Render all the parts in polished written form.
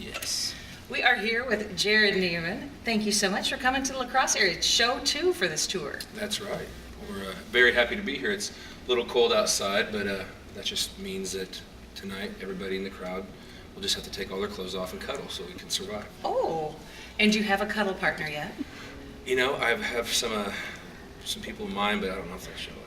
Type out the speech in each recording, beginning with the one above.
Yes. We are here with Jerrod Neimann. Thank you so much for coming to the La Crosse area. It's show 2 for this tour. That's right. We're very happy to be here. It's a little cold outside, but that just means that tonight everybody in the crowd will just have to take all their clothes off and cuddle so we can survive. Oh, and do you have a cuddle partner yet? You know, I have some people in mind, but I don't know if they'll show up.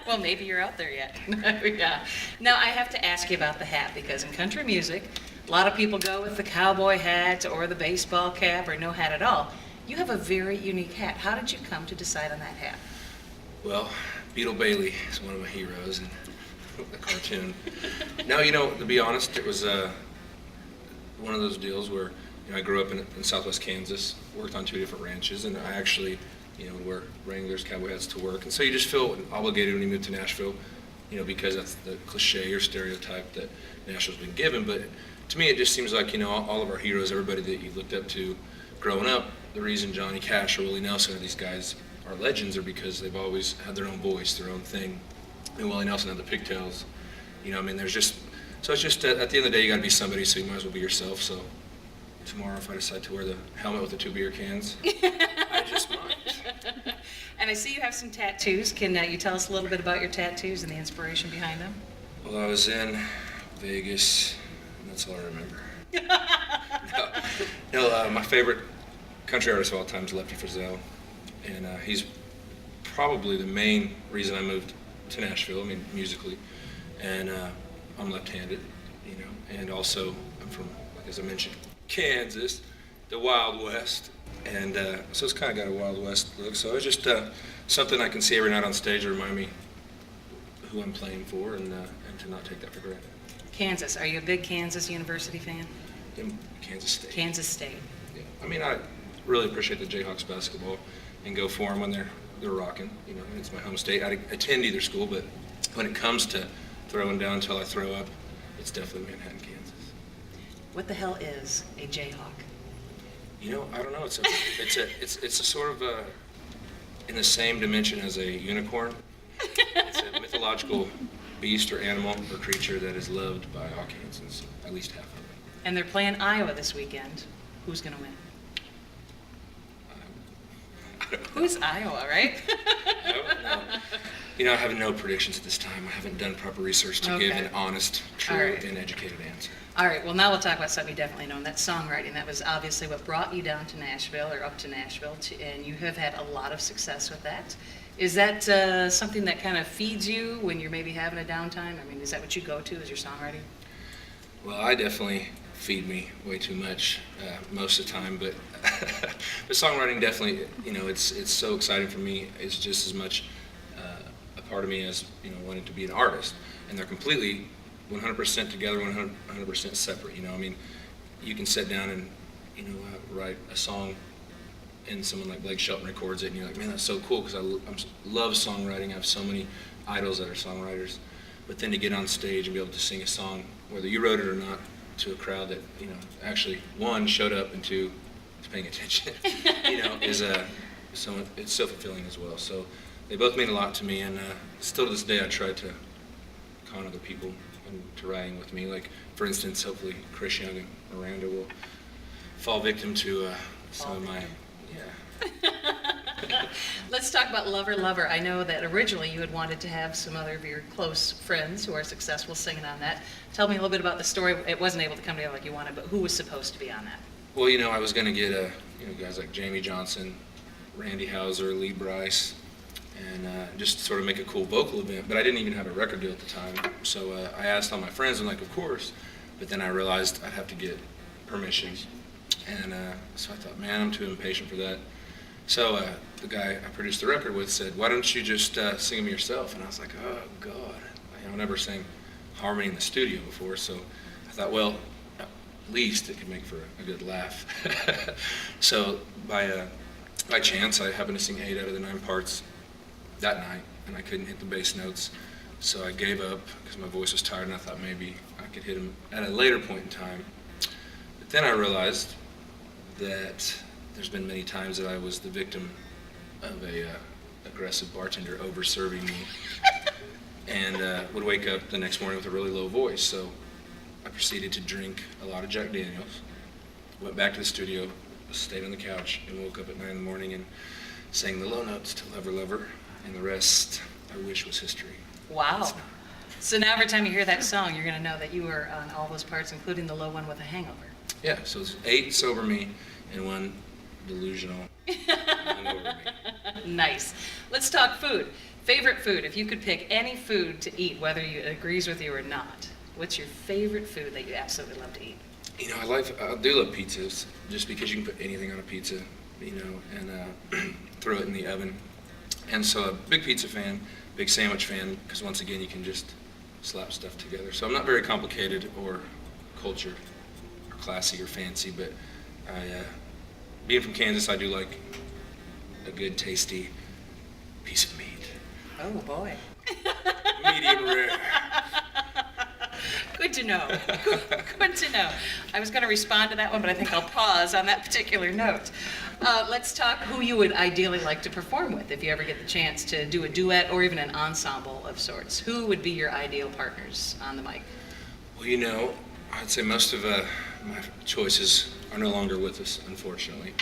Well, maybe you're out there yet. Yeah. Now, I have to ask you about the hat, because in country music, a lot of people go with the cowboy hat or the baseball cap or no hat at all. You have a very unique hat. How did you come to decide on that hat? Well, Beetle Bailey is one of my heroes in the cartoon. Now, you know, to be honest, it was one of those deals where I grew up in southwest Kansas, worked on 2 different ranches, and I actually would wear Wranglers, cowboy hats to work. And so you just feel obligated when you move to Nashville, because that's the cliche or stereotype that Nashville's been given. But to me, it just seems like, all of our heroes, everybody that you've looked up to growing up, the reason Johnny Cash or Willie Nelson or these guys are legends are because they've always had their own voice, their own thing. And Willie Nelson had the pigtails. There's just, so it's just, at the end of the day, you gotta be somebody, so you might as well be yourself. So tomorrow, if I decide to wear the helmet with the 2 beer cans, I just might. And I see you have some tattoos. Can you tell us a little bit about your tattoos and the inspiration behind them? Well, I was in Vegas, and that's all I remember. My favorite country artist of all time is Lefty Frizzell, and he's probably the main reason I moved to Nashville, musically, and I'm left-handed, and also I'm from, like as I mentioned, Kansas, the Wild West, and so it's kind of got a Wild West look, so it's just something I can see every night on stage to remind me who I'm playing for, and to not take that for granted. Kansas. Are you a big Kansas University fan? In Kansas State. Kansas State. Yeah. I really appreciate the Jayhawks basketball and go for them when they're rocking. It's my home state. I attend either school, but when it comes to throwing down until I throw up, it's definitely Manhattan, Kansas. What the hell is a Jayhawk? I don't know. It's a sort of in the same dimension as a unicorn. It's a mythological beast or animal or creature that is loved by all Kansans, at least half of them. And they're playing Iowa this weekend. Who's going to win? Who's Iowa, right? No. I have no predictions at this time. I haven't done proper research to give an honest, true, and educated answer. All right, well, now we'll talk about something you definitely know, and that's songwriting. That was obviously what brought you down to Nashville, or up to Nashville, and you have had a lot of success with that. Is that something that kind of feeds you when you're maybe having a downtime? Is that what you go to, is your songwriting? Well, I definitely feed me way too much most of the time, but the songwriting definitely, it's so exciting for me. It's just as much a part of me as, wanting to be an artist. And they're completely 100% together, 100% separate. You can sit down and, write a song and someone like Blake Shelton records it and you're like, man, that's so cool, because I love songwriting. I have so many idols that are songwriters. But then to get on stage and be able to sing a song, whether you wrote it or not, to a crowd that, actually, 1, showed up, and 2, is paying attention, is it's so fulfilling as well. So they both mean a lot to me, and still to this day I try to con other people into writing with me. Like, for instance, hopefully Chris Young and Miranda will fall victim to some of my, Let's talk about Lover, Lover. I know that originally you had wanted to have some other of your close friends who are successful singing on that. Tell me a little bit about the story. It wasn't able to come together like you wanted, but who was supposed to be on that? Well, I was going to get guys like Jamie Johnson, Randy Houser, Lee Brice, and just sort of make a cool vocal event. But I didn't even have a record deal at the time, so I asked all my friends, and like, of course. But then I realized I'd have to get permission, and so I thought, man, I'm too impatient for that. So the guy I produced the record with said, why don't you just sing them yourself? And I was like, oh, God. I've never sang harmony in the studio before, so I thought, well, at least it could make for a good laugh. So by chance, I happened to sing 8 out of the 9 parts that night, and I couldn't hit the bass notes. So I gave up because my voice was tired, and I thought maybe I could hit them at a later point in time. But then I realized that there's been many times that I was the victim of a aggressive bartender over-serving me and would wake up the next morning with a really low voice. So I proceeded to drink a lot of Jack Daniels, went back to the studio, stayed on the couch, and woke up at 9 in the morning and sang the low notes to Lover Lover, and the rest, I wish, was history. Wow. It's not. So now every time you hear that song, you're going to know that you were on all those parts, including the low one with a hangover. Yeah, so it's 8 sober me and 1 delusional hungover me. Nice. Let's talk food. Favorite food. If you could pick any food to eat, whether it agrees with you or not, what's your favorite food that you absolutely love to eat? You know, I do love pizzas, just because you can put anything on a pizza, you know, and throw it in the oven. And so a big pizza fan, big sandwich fan, because once again, you can just slap stuff together. So I'm not very complicated or cultured or classy or fancy, but being from Kansas, I do like a good, tasty piece of meat. Oh, boy. Medium rare. Good to know. Good to know. I was going to respond to that one, but I think I'll pause on that particular note. Let's talk who you would ideally like to perform with if you ever get the chance to do a duet or even an ensemble of sorts. Who would be your ideal partners on the mic? Well, you know, I'd say most of my choices are no longer with us, unfortunately.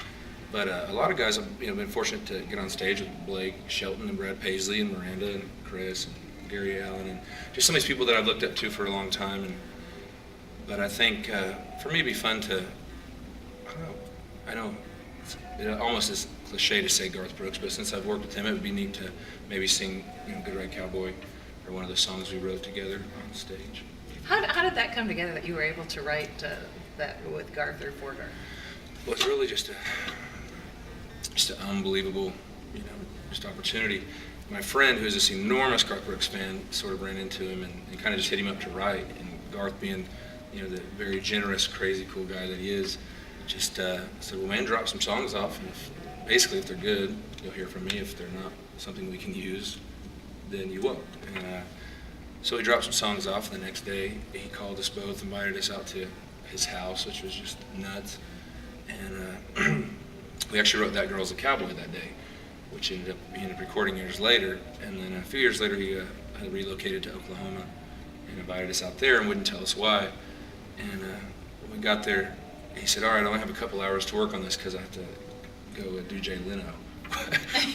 But a lot of guys I've been fortunate to get on stage with: Blake Shelton and Brad Paisley and Miranda and Crosse and Gary Allen, and just some of these people that I've looked up to for a long time. But I think for me it'd be fun to, I know it almost is cliche to say Garth Brooks, but since I've worked with him, it would be neat to maybe sing, Good Ride Cowboy, or one of the songs we wrote together on stage. How did that come together that you were able to write that with Garth or for Garth? Well, it's really just an unbelievable, just opportunity. My friend, who's this enormous Garth Brooks fan, sort of ran into him and kind of just hit him up to write. And Garth, being, the very generous, crazy, cool guy that he is, just said, "Well, man, drop some songs off, and if they're good, you'll hear from me. If they're not something we can use, then you won't." And so he dropped some songs off. And the next day, he called us both, invited us out to his house, which was just nuts. And we actually wrote "That Girl's a Cowboy" that day, which ended up being recording years later. And then a few years later, he had relocated to Oklahoma and invited us out there and wouldn't tell us why. And when we got there, he said, "All right, I only have a couple hours to work on this because I have to go do Jay Leno."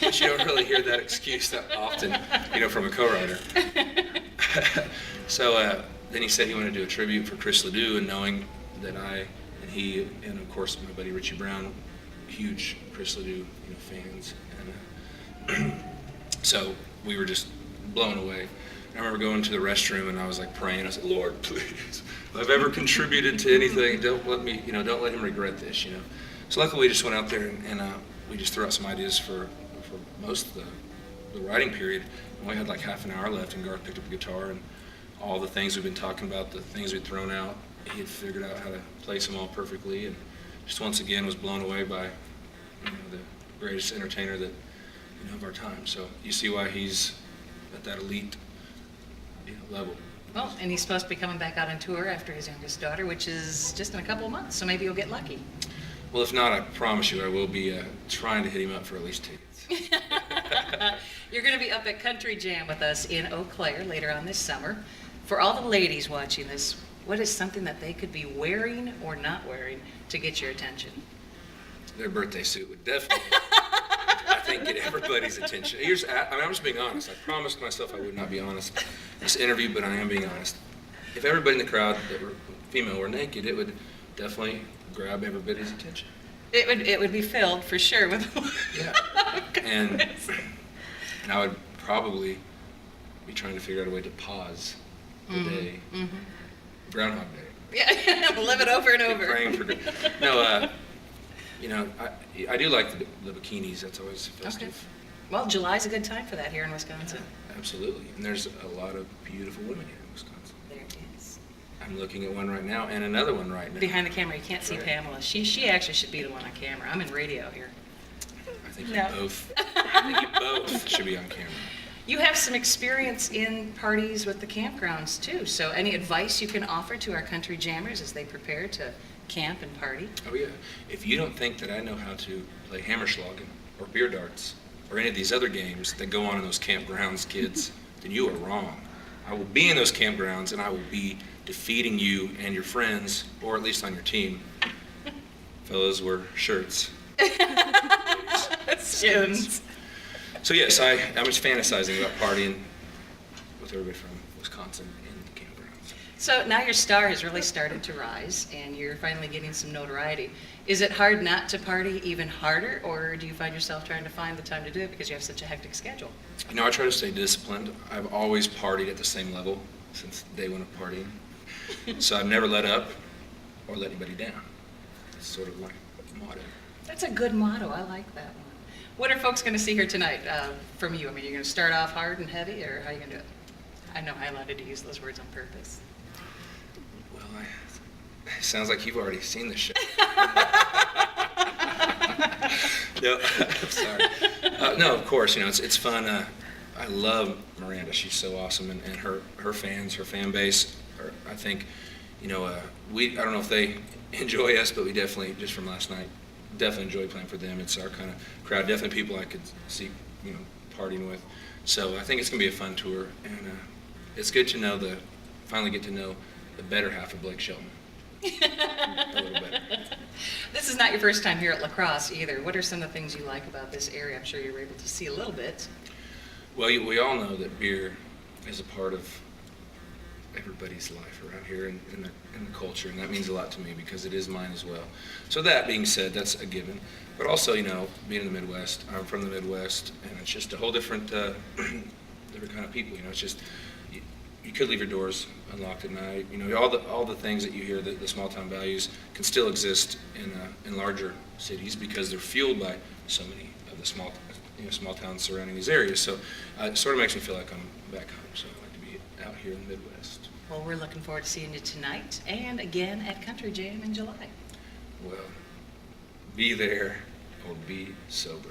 But you don't really hear that excuse that often, from a co-writer. So then he said he wanted to do a tribute for Chris Ledoux, and knowing that I and he and of course my buddy Richie Brown, huge Chris Ledoux fans, and so we were just blown away. I remember going to the restroom and I was like praying. I said, "Lord, please, if I've ever contributed to anything, don't let me, don't let him regret this, So luckily we just went out there and we just threw out some ideas for most of the writing period. And we had like half an hour left, and Garth picked up a guitar, and all the things we've been talking about, the things we'd thrown out, he had figured out how to place them all perfectly, and just once again was blown away by the greatest entertainer that of our time. So you see why he's at that elite level. Well, and he's supposed to be coming back out on tour after his youngest daughter, which is just in a couple of months, so maybe you'll get lucky. Well, if not, I promise you I will be trying to hit him up for at least tickets. You're going to be up at Country Jam with us in Eau Claire later on this summer. For all the ladies watching this, what is something that they could be wearing or not wearing to get your attention? Their birthday suit would definitely, I think, get everybody's attention. I'm just being honest. I promised myself I would not be honest in this interview, but I am being honest. If everybody in the crowd that were female were naked, it would definitely grab everybody's attention. It would be filled for sure with. Yeah, and I would probably be trying to figure out a way to pause the day. Mm-hmm. Groundhog Day. Yeah, live it over and over. Praying for good. No, I do like the bikinis. That's always festive. Okay. Well, July's a good time for that here in Wisconsin. Absolutely, and there's a lot of beautiful women here in Wisconsin. There it is. I'm looking at one right now, and another one right now. Behind the camera, you can't see Pamela. She actually should be the one on camera. I'm in radio here. I think you both should be on camera. You have some experience in parties with the campgrounds too. So any advice you can offer to our country jammers as they prepare to camp and party? Oh yeah. If you don't think that I know how to play hammerschlagen or beer darts or any of these other games that go on in those campgrounds, kids, then you are wrong. I will be in those campgrounds and I will be defeating you and your friends, or at least on your team, fellas, wear shirts. Skins. So yes, I was fantasizing about partying with everybody from Wisconsin in the campgrounds. So now your star has really started to rise, and you're finally getting some notoriety. Is it hard not to party even harder, or do you find yourself trying to find the time to do it because you have such a hectic schedule? You know, I try to stay disciplined. I've always partied at the same level since day one of partying. So I've never let up or let anybody down. It's sort of my motto. That's a good motto. I like that one. What are folks going to see here tonight from you? I mean, you're going to start off hard and heavy, or how are you going to do it? I know I allowed you to use those words on purpose. Well, it sounds like you've already seen the show. No, I'm sorry. No, of course, you know, it's fun. I love Miranda. She's so awesome, and her fans, her fan base, I think, you know, I don't know if they enjoy us, but we definitely, just from last night, definitely enjoy playing for them. It's our kind of crowd, definitely people I could see, you know, partying with. So I think it's going to be a fun tour, and it's good to finally get to know the better half of Blake Shelton. A little better. This is not your first time here at La Crosse either. What are some of the things you like about this area? I'm sure you were able to see a little bit. Well, we all know that beer is a part of everybody's life around here in the culture, and that means a lot to me because it is mine as well. So that being said, that's a given. But also, you know, being in the Midwest, I'm from the Midwest, and it's just a whole different different kind of people. You know, it's just you could leave your doors unlocked at night. You know, all the things that you hear, the small town values, can still exist in larger cities because they're fueled by so many of the small towns surrounding these areas. So it sort of makes me feel like I'm back home. So I like to be out here in the Midwest. Well, we're looking forward to seeing you tonight and again at Country Jam in July. Well, be there or be sober.